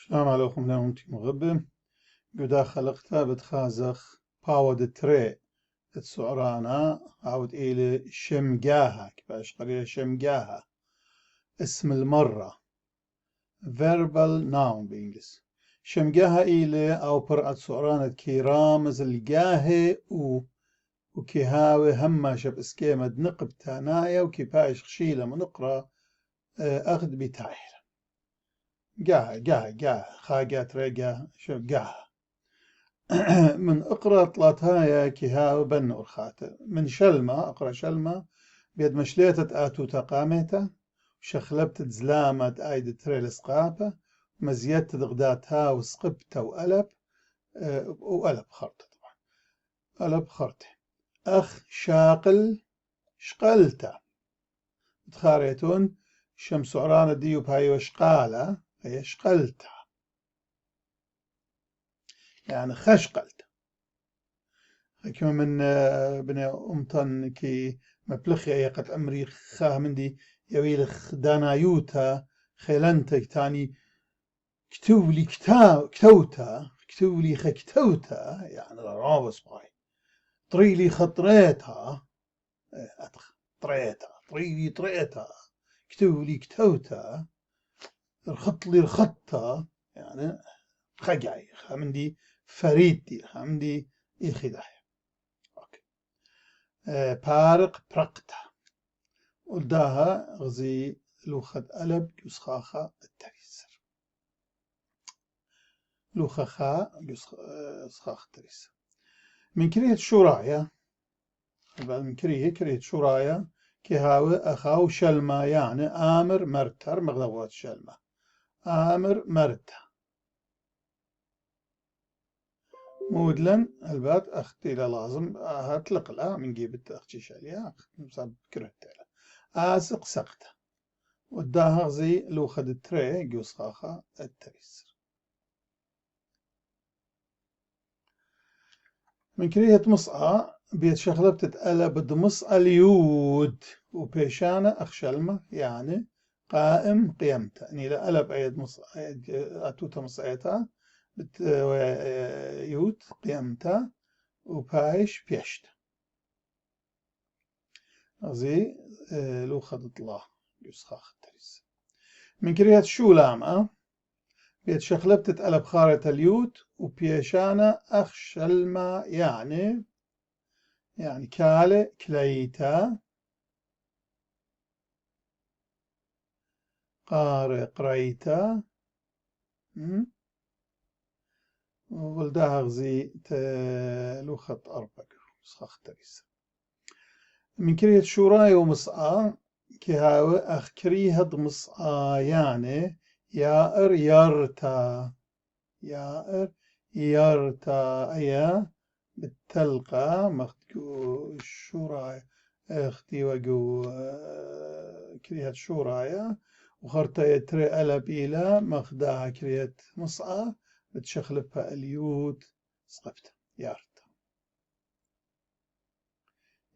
שלום عليكم لهم مغبة قدا خلقتها بتخازخ باود تري تسعرانا عود إلى شمجاها كيفاش قرية شمجاها اسم المرة verbal noun بإنجلس شمجاها إلى أو برعة سعرانا كيرامز الجاهي وكيهاوي هما شب اسكيمة نقب تانايا وكيفاش خشيلة منقرة أخذ بتايل جاها خاجات رجا شو جاها من اقرا طلاتايا كيها بن أرخاته من شلمة اقرا شلمة بيد مشليتة آتو تقامته وشخلبت زلامة آيد تريل سقابة مزيت غداتها وسقبته وقلب خرطة طبعا قلب خرطة أخ شاقل شقلته تخاريتون شمس عرانة ديو بهاي وشقالة هي شقلته يعني خشقلت كما من بني أمطن كي مبلخي يقت أمري خاه مندي يويل دانايوتا خيلنتك تاني كتولي كتولي خكتوتا يعني رابس باي طريلي خطريتها طريلي طريتها كتولي كتوتا الخطلي الخطة يعني خجاي خامندي فريدي خامندي إخداي بارق برقتا ولداها غزي لوخد ألب يسخاخا التريسر لوخخا يسخاخ التريسر من كريه شورايا من كريه شورايا كهاوي أخاو شلما يعني آمر مرتر مغضوات شلما آمر مرتا مودلن البات أختي لازم هتلق لا من جيبت أختي شاليا مصاب كرهت آسق سقطة وداها زي لو خد التري جوسخاخا التريسر من كريهة مصعى بيت شغلة بتتقلى بد مصعى اليود وبيشانة أخشلمة يعني قائم قيمته يعني لا قلب عيد مصعى أتوتا مصعيتها بت يود قيمته وبايش بيشت زي لو خدت الله يسخاخ التريس من كريهة شولامة بيت شخلة بتتقلب خارة اليود وبيشانة أخشلمة يعني كالة كليتا قريتا ولدها غزي لوخت أربك سخاخ تريس من كريهة شوراي ومصعى كهاوي أخ كريهة مصعى يعني يائر يرتا أيا بالتلقى مختو شوراي اختي وجو كريهة شورايا وخرطة يتري ألب إلى مخداها كريهة مصعى بتشخلبها اليود سقفت يارت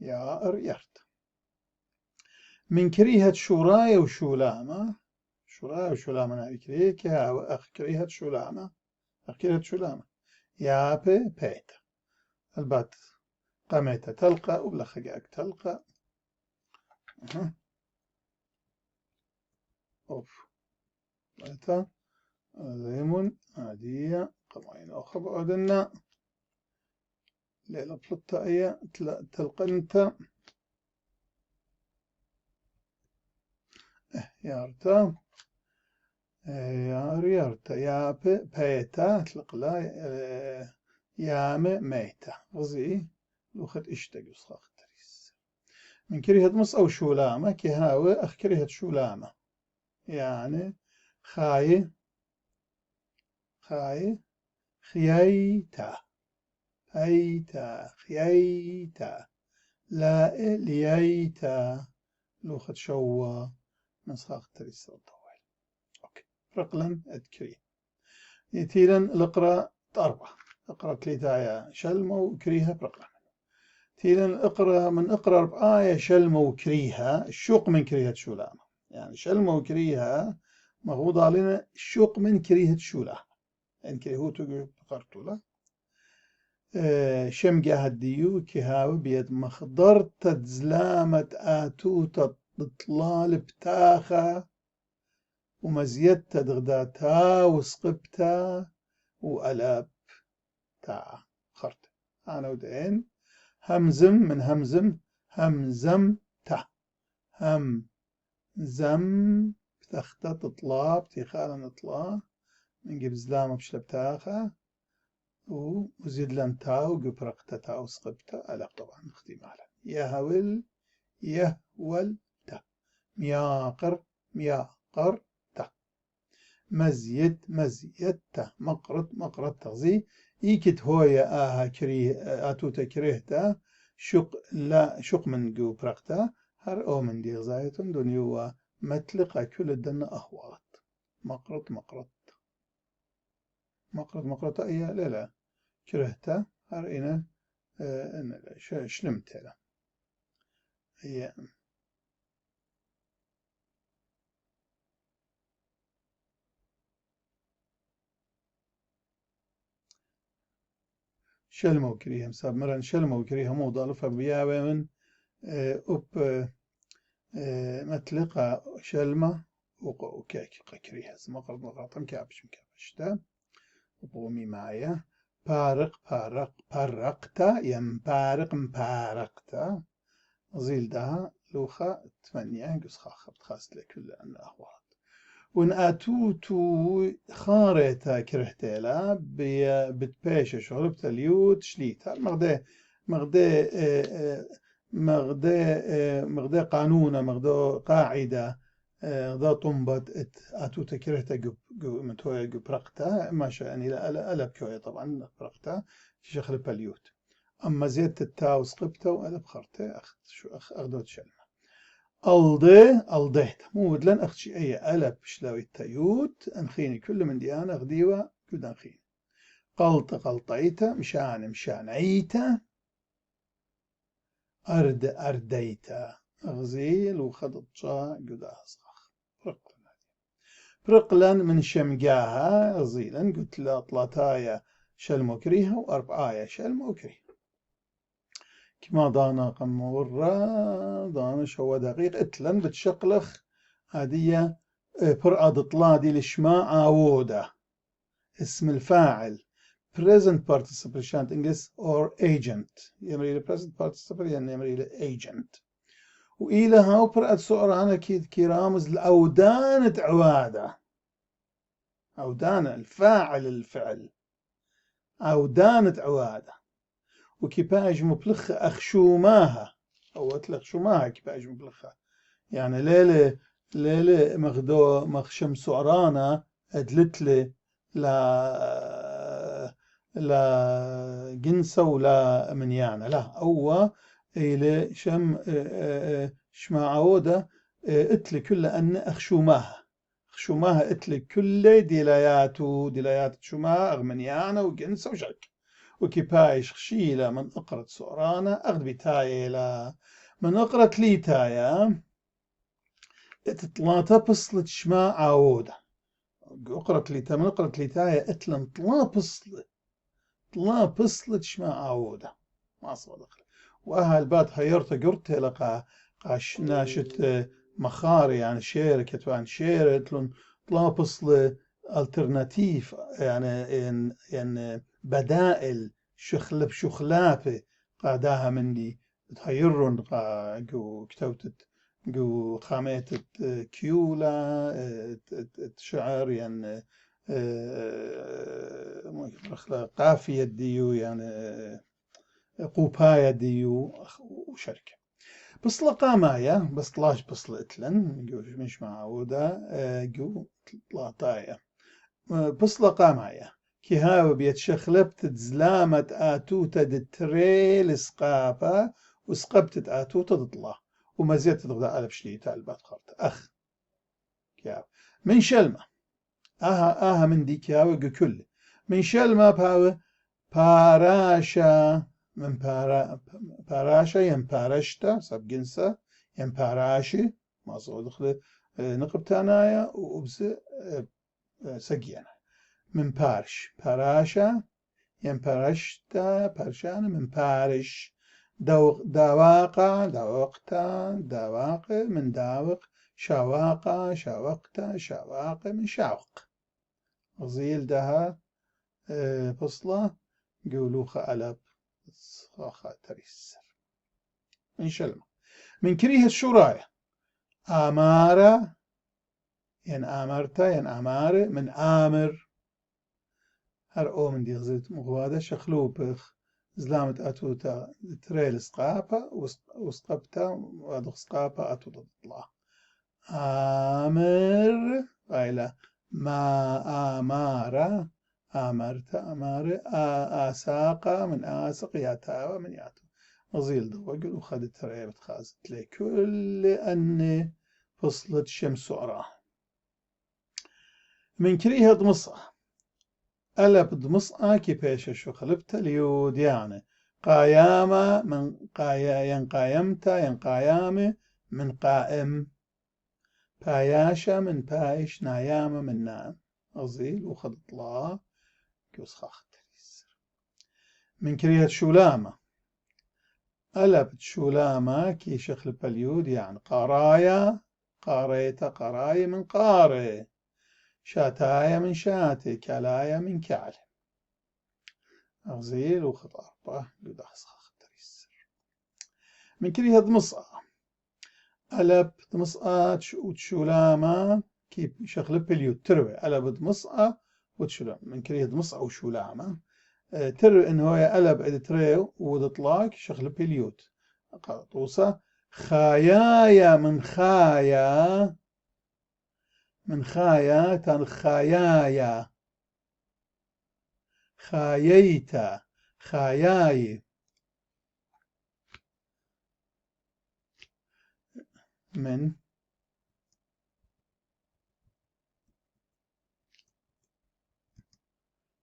يارت من كريهة شورايا وشولامة ناري كريه كها أخ كريهة شولامة يابي بيت البات قامت تلقى ولا خجاك تلقى أوف بيتا ليمون عادية قمعين أخب عدنا ليلة بلطة أيا تلقى انت يارتا يارتا يابي بيتا تلقى يامي ميتا غزي لوخت اشتاق يسخاخ تريس من كريهة مص أو شولامة كهاوي أخ كريهة شولامة يعني خييتا خييتا لا لييتا لوخت شوا نسخاخ تريس الطويل أوكي رقلا أذكري يتيلا الأقرأ أربعة اقرأ كليتايا شلمة وكريها برقلا تيلا اقرأ ربعايا شلمة وكريها الشوق من كريهة شولامة يعني شلمة وكريها مغوض علينا شوق من كريهة شولا إن كريهوتو قرطولا شمجة هديو كهاو بيد مخضر تزلامة آتو تطلال بتاخا ومزيت دغداتا وسقبتا وألاب تا خرت أنا ودين همزم من همزم تا همزم بتختا تطلع بتيخالا نطلع نجيب زلامة بشلبتاخا وزيد لن تاو قبرقتا تاو سقبتا ألاب طبعا نختي معلا يهول يهول تا مياقر مياقر تا مزيد تا مقرط تغزي إيكت هويا آها كريه آتوتا كريهتا شق من جو برقتا هر أو من دي غزايتون دونيوا متلقى كل الدن أخوات مقرط إيا لا كرهتا هر إنا شلمت لا هي شلمو كريهم ساب مرن شلمو كريهم موضع فبيا من أب متلقى شلمة وكاك كريها مقرطم كابش تا وقومي معايا بارقتا مبارقتا زيل ده لوخا 8 قص خاخبت خاص لكل أن أخوات ون أتوتو خارتا كرهتلا بتبيش شربت اليوت شليتا مغدي قانون مغدي قاعدة ذا طنبت أتوتا كرهتا متويا برقتا ما شأني لا ألب كوي طبعا برقتا شخل باليوت أما زيت التاو سقبته وألب خرته أخذت شلمة ألضيت مو بدلن أخشي أي ألب شلاوي التيوت أنخيني كل من ديانا أخديوة كد أنخيني قلطيتا مشان عيتا أرديتا أغزيل وخدطشا قد أصغخ برقلا من شمقاها أغزيلا قلت لا طلاتايا شلموكريها وأربعايا شلموكريها كما دانا قمورة دانا شو دقيق اتلن بتشقلخ هدية برقد طلادي لشما عاودة اسم الفاعل present participle شانت انجلس or agent يمري present participle يعني يمري agent وإلى هاو برقد سؤر أنا كي رامز الأودان عوادة أودان الفاعل الفعل أودان عوادة وكيباج مبلخة أخشوماها أو أتلخ شوماها كيباج مبلخة يعني ليلة مخشم سعرانا أدلتلي لا جنسة ولا منيانة لا أو إلى شما عودة اتلي كل أن أخشوماها اتلي كل ديلايات شوماها أغمنيانة وجنسة وشك وكيبايش خشيلة من أقرة سعرانا أخذ بتايلا من أقرة ليتايا تطلاتا بصلة شما عودة أقرة ليتا من أقرة ليتايا اتلم طلا بصلة شما عودة ما صدق وأهل بات هيرت قرت لقى قاش ناشت مخاري يعني شير كتوان شير اتلن طلا بصلة الترناتيف يعني بدائل شخلافة قاداها مني تهيرون جو كتوتت جو خامات كيولا شعر يعني قافية ديو يعني قوباية ديو وشركة بصلة قامايا بس طلاش بصلة اتلن جو مش معودة جو طلاطايا بصلة قامايا كي هاو بيتشخلبت تزلامة آتوتا دتري لسقابة وسقبت آتوتا تطلع وما زيت تغدا ألف شليتا البات خارت أخ كياو من شلمة آها من دي كياو كل من شلمة باراشا من باراشا ينبارشتا سب جنسة ينباراشي ما صو دخل نقبتانايا وبس سقينا من بارش باراشا ين بارشتا بارشانا من بارش دواقع دواقتا دواق من داوق شواقة شاوقتا شواق من شاوق غزيل دها فصلة قولوخة ألب صاخة تريسر إن شاء الله من كريه الشراية آمارة ين آمرتا ين آمارة من آمر هر أو من دي غزيت مغوادة شخلوبخ زلامت أتوتا تريل سقابة وسقبتا وادخ سقابة أتوتا تطلع آمر غايلة ما آمارة آمرت أمارة آساقة من آسق ياتاوى من ياتو غزيل دوقل وخدت ريبت خازت لي كل أن فصلت شمس أراه من كريه ضمصة ألب ضمصة كيفيش شو خلبت اليود يعني قايامة من ينقايمتا ينقايامة من قائم باياشة من بايش نايامة من نام غزيل وخدت الله كوسخاخ من كريه شولامة ألب شولامة كي شخل باليود يعني قرايا قاريتا قرايا من قاري شاتايا من شاتي كلايا من كعل أغزيل وخطاربة يدخصخ تريسر من كريه ضمصة ألب ضمصة وتشولامة كي شخل باليود تروي ألب ضمصة وتشولامة من كريه ضمصة وشولامة تر إن هو ألب عد تريو ودطلاق شخل بليوت قطوسة خايايا من خايا تان خايايا خاييتا خاياي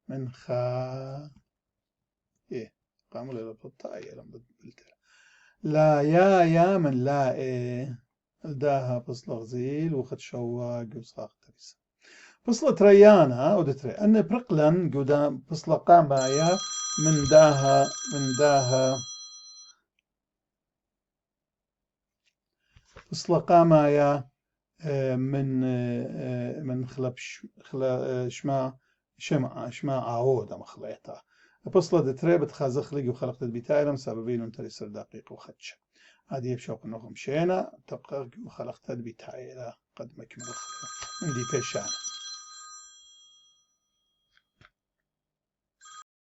من خا إيه قاموا للبطاية لما بلتر لا يا من لا إيه الداها فصل غزيل وخد شواق وصاق تريس فصل تريانا ودتري أن برقلن قدام فصل قامايا من داها فصل قامايا من خلبش شما عودة مخليتها فصل دتري بتخازخ لي وخلقت بتاعلم سببين انترسر دقيق وخدش هذه يبشوق انهم مشينا تبقى وخلقت بتاعي قد مكمل عندي بيشان